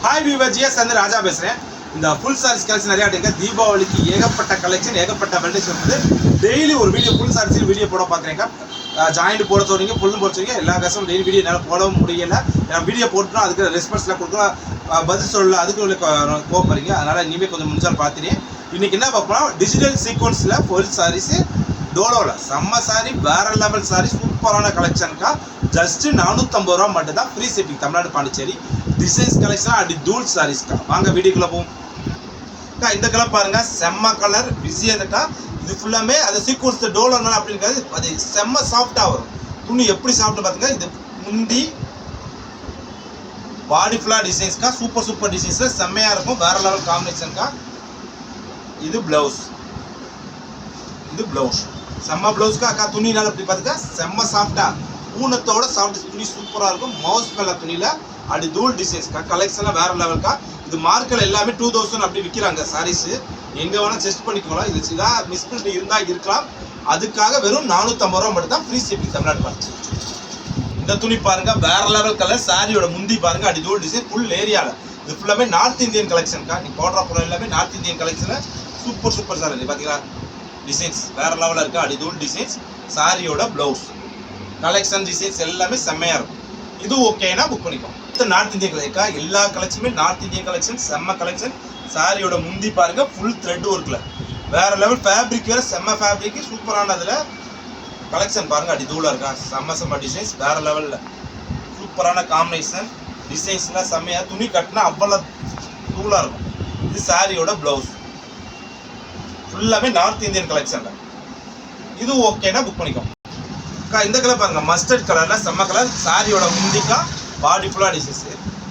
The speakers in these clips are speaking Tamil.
ஹாய் வியூவர்ஸ், ஜிஎஸ் வந்து ராஜா பேசுகிறேன். இந்த ஃபுல் சாரீஸ் கலெக்ஷன் நிறையா இருக்குது. தீபாவளிக்கு ஏகப்பட்ட கலெக்ஷன், ஏகப்பட்ட வெரைட்டிஸ் வந்து டெய்லி ஒரு வீடியோ ஃபுல் சாரீஸ் வீடியோ போட பார்க்குறேங்க. ஜாயிண்ட் போட சொல்றீங்க, ஃபுல்லும் போட சொல்றீங்க. எல்லா கஷ்டமும் டெய்லி வீடியோ என்னால் போடவும் முடியலை. நான் வீடியோ போட்டுனா அதுக்கு ரெஸ்பான்ஸ்லாம் கொடுக்கலாம், பதில் சொல்லல, அதுக்கு உள்ள கோவப்படுறீங்க. அதனால் இனிமேல் கொஞ்சம் முடிஞ்சால் பார்த்துட்டேன். இன்றைக்கி என்ன பார்ப்போம், டிஜிட்டல் சீக்வன்ஸில் ஃபுல் சாரீஸு டோலோவில் செம்ம சாரி, வேற லெவல் சாரி, சூப்பரான கலெக்ஷனுக்கா. ஜஸ்ட் 450 ரூபா மட்டும் தான், free shipping, Tamil Nadu Pondicherry. Designs collection அப்படி தூள் சாரீஸ்க்கா. வாங்க வீடியோக்குள்ள போவோம். இந்த கலர் பாருங்க, செம்ம கலர், பிஸியாக இருக்கா. இது ஃபுல்லாமே அது சீக்வன்ஸ் டோலோனால அப்படிங்கிறது, அது செம்ம சாஃப்டாக வரும். துணி எப்படி சாப்பிட்டு பார்த்துங்க. இது முந்தி பாடி ஃபுல்லாக டிசைன்ஸ்க்கா, சூப்பர் சூப்பர் டிசைன்ஸில் செம்மையாக இருக்கும், வேற லெவல் காம்பினேஷனுக்கா. இது ப்ளவுஸ், இது ப்ளவுஸ், செம்ம ப்ளவுஸ்க்கா. அக்கா துணினால அப்படி பார்த்துக்கா, செம்ம சாஃப்டா, ஊனத்தோட சாஃப்ட் துணி சூப்பராக இருக்கும். மவுஸ் மேல துணியில் அப்படி தூள் டிசைன்ஸ்க்கா. கலெக்ஷன்லாம் வேற லெவல்க்கா. இது மார்க்கில் எல்லாமே 2000 அப்படி விற்கிறாங்க சாரீஸ். எங்கே வேணால் செஸ்ட் பண்ணிக்கலாம். இது இதாக மிஸ் பண்ணிட்டு இருந்தால் இருக்கலாம். அதுக்காக வெறும் 450 ரூபா மட்டும் தான், ஃப்ரீ ஷிப்பிங், தமிழ்நாடு பாருங்க. இந்த துணி பாருங்க, வேற லெவல் கலர். சாரியோட முந்தி பாருங்க, அப்படி தூள் டிசைன் ஃபுல் ஏரியாவில். இது ஃபுல்லாமே நார்த் இந்தியன் கலெக்ஷன்க்கா. நீ போடுற பொருள் எல்லாமே நார்த் இந்தியன் கலெக்ஷனில் சூப்பர் சூப்பர் சாரி. பார்த்தீங்களா, டிசைன்ஸ் வேற லெவலில் இருக்குது. அப்படி தூள் டிசைன்ஸ். சாரியோட ப்ளவுஸ் கலெக்ஷன் டிசைன்ஸ் எல்லாமே செம்மையாக இருக்கும். இது ஓகேனா புக் பண்ணிக்கோங்க. நார்த் இந்தியன் கலெக்ஷன்க்கா. எல்லா கலெக்ஷனுமே நார்த் இந்தியன் கலெக்ஷன், செம்ம கலெக்ஷன். சாரியோட முந்தி பாருங்க, ஃபுல் த்ரெட் ஒர்க்கில் வேற லெவல். ஃபேப்ரிக் வேறு செம்ம ஃபேப்ரிக், சூப்பரானதில் கலெக்ஷன் பாருங்க. அப்படி தூளாக இருக்கா, செம்ம செம்ம டிசைன்ஸ், வேற லெவலில் சூப்பரான காம்பினேஷன். டிசைன்ஸ்லாம் செம்மையாக, துணி கட்டினா அவ்வளோ தூளாக இருக்கும். இது சாரியோட ப்ளவுஸ், ஃபுல்லாமே நார்த் இந்தியன் கலெக்ஷன்ல. இது ஓகேனா புக் பண்ணிக்கோங்க. இந்த கலர் பாருங்க, மஸ்டர்ட் கலர்ல செம்ம கலர். சாரியோட முந்திக்கா, பாடி ஃபுல்லா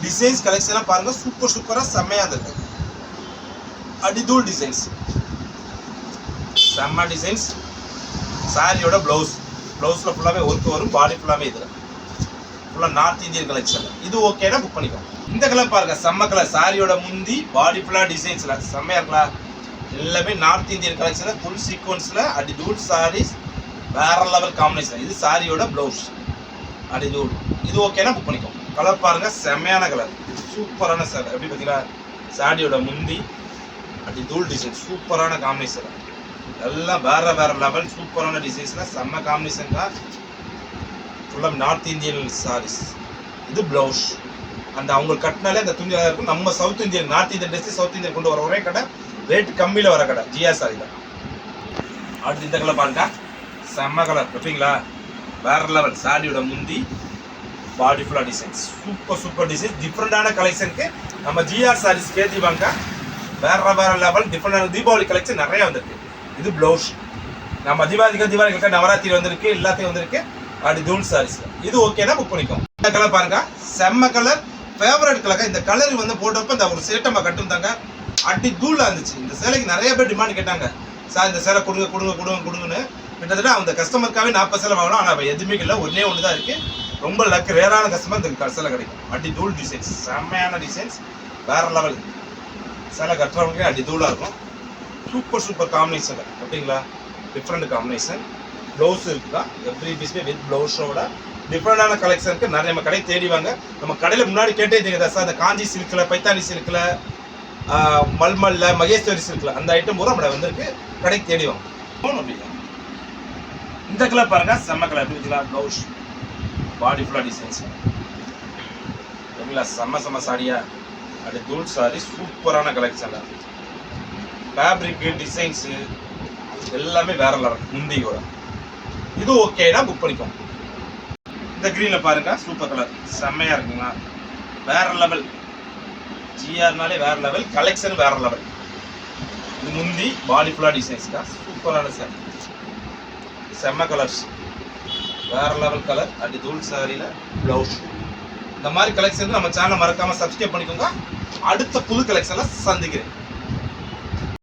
டிசைன்ஸ் கலெக்ஷன்லாம் பாருங்க, சூப்பர் சூப்பரா செம்மையா இருக்கு. அடிதூள் டிசைன்ஸ், செம்ம டிசைன்ஸ். சாரியோட ப்ளவுஸ்ல ஃபுல்லாமே ஒர்க் வரும். பாடி ஃபுல்லாமே இதுல ஃபுல்லா நார்த் இந்தியன் கலெக்ஷன்ல. இது ஓகேனா புக் பண்ணிக்கோங்க. இந்த கலர் பாருங்க, செம்ம கலர். சாரியோட முந்தி, பாடி ஃபுல்லா டிசைன்ஸ்ல செம்மையா இருக்கலாம். எல்லாமே நார்த் இந்தியன் கலெக்ஷன்ல ஃபுல் சீக்வன்ஸ்ல அடிதூள் சாரீஸ், வேற லெவல் காம்பினேஷன். இது சாரியோட ப்ளவுஸ், அடிதூள். இது ஓகேனா புக் பண்ணிக்கோங்க. கலர் பாருங்க, செம்மையான கலர், சூப்பரான சாரி. எப்படி பார்த்தீங்களா, சாரியோட முந்தி அடிதூள் டிசைன், சூப்பரான காம்பினேஷன். எல்லாம் வேற வேற லெவல், சூப்பரான டிசைன்ஸ்ல செம்ம காம்பினேஷன் தான். ஃபுல்லாக நார்த் இந்தியன் சாரீஸ். இது ப்ளவுஸ். அந்த அவங்க கட்டினாலே அந்த துணி இருக்கும். நம்ம south Indian, north Indian dress south Indian கொண்டு வர ஒரே கடை, ரேட் கம்மியில் வர கடை ஜிஆர் சாரி தான். அடுத்து இந்த கலர் பாருங்க, செம்ம கலர். பார்ப்பீங்களா, வேற லெவல். சாரியோட முந்தி, பாடி ஃபுல்லா டிசைன்ஸ், சூப்பர் சூப்பர் டிசைன்ஸ். டிஃப்ரெண்டான கலெக்ஷனுக்கு நம்ம ஜிஆர் சாரீஸ் கேத்தி வாங்க. வேற வேற லெவல் டிஃப்ரெண்டான தீபாவளி கலெக்ஷன் நிறைய வந்திருக்கு. இது ப்ளவுஸ். நம்ம தீபாவளிக்கு நவராத்திரி வந்திருக்கு, எல்லாத்தையும் வந்திருக்கு. அப்படி தூள் சாரீஸ். இது ஓகேனா புக் பண்ணிக்கோங்க. இந்த கலர் பாருங்க, செம்ம கலர், ஃபேவரட் கலர். இந்த கலர் வந்து போட்டப்ப இந்த ஒரு சேட்டை நம்ம கட்டுந்தாங்க, அடி தூளாக இருந்துச்சு. இந்த சேலைக்கு நிறைய பேர் டிமாண்ட் கேட்டாங்க, சார் இந்த சேலை கொடுங்க கொடுங்க கொடுங்க கொடுங்கன்னு. கிட்டத்தட்ட அந்த கஸ்டமருக்காகவே 40 சேலை வாங்கணும். ஆனால் எதுவுமே இல்லை, ஒன்றே ஒன்று தான் இருக்குது. ரொம்ப லக், ரேரான கஸ்டமர் இந்த சேலை கிடைக்கும். அடி தூள் டிசைன்ஸ், செம்மையான டிசைன்ஸ், வேற லெவல். சேலை கட்டுறவங்க அடி தூளாக இருக்கும். Super super combination. அப்படிங்களா, டிஃப்ரெண்ட் காம்பினேஷன். ப்ளவுஸ் இருக்குதா, எவ்ரி பீஸ்மே வித் ப்ளவுஸோட டிஃப்ரெண்டான கலெக்ஷனுக்கு நிறைய நம்ம கடை தேடிவாங்க. நம்ம கடையில் முன்னாடி கேட்டே தெரியுதா சார், இந்த காஞ்சி சில்கில், பைத்தானி சில்கில், மல்மல்ல, மகேஸ்வரி சில்கில் அந்த ஐட்டம் பூரா நம்மளை வந்திருக்கு. கடை தேடிவாங்க. இந்த கலர் பாருங்க, செம்ம கலர். எப்படி ப்ளவுஸ், பாடி ஃபுல்லா டிசைன்ஸ், சரிங்களா, செம்ம செம்ம சாரியா. அப்படி தூள் சாரி, சூப்பரான கலெக்ஷன்ல. ஃபேப்ரிக் டிசைன்ஸ் எல்லாமே வேற லெவல் முந்தியோட. இது ஓகேனா புக் பண்ணிக்கோங்க. இந்த கிரீன்ல பாருங்க, சூப்பர் கலர், செம்மையா இருக்குங்க, வேற லெவல். ஜிஆர்னாலே வேற லெவல், கலெக்ஷன் வேற லெவல். இது முந்தி, பாடி ஃபுல்லா டிசைன்ஸ்க்கா, சூப்பரான சாரி, செம்ம கலர்ஸ், வேற லெவல் கலர். அப்படி தூள் சாரியில ப்ளவுஸ். இந்த மாதிரி கலெக்ஷன் நம்ம சேனலை மறக்காம சப்ஸ்கிரைப் பண்ணிக்கோங்க. அடுத்த புது கலெக்ஷன்ல சந்திக்கிறேன்.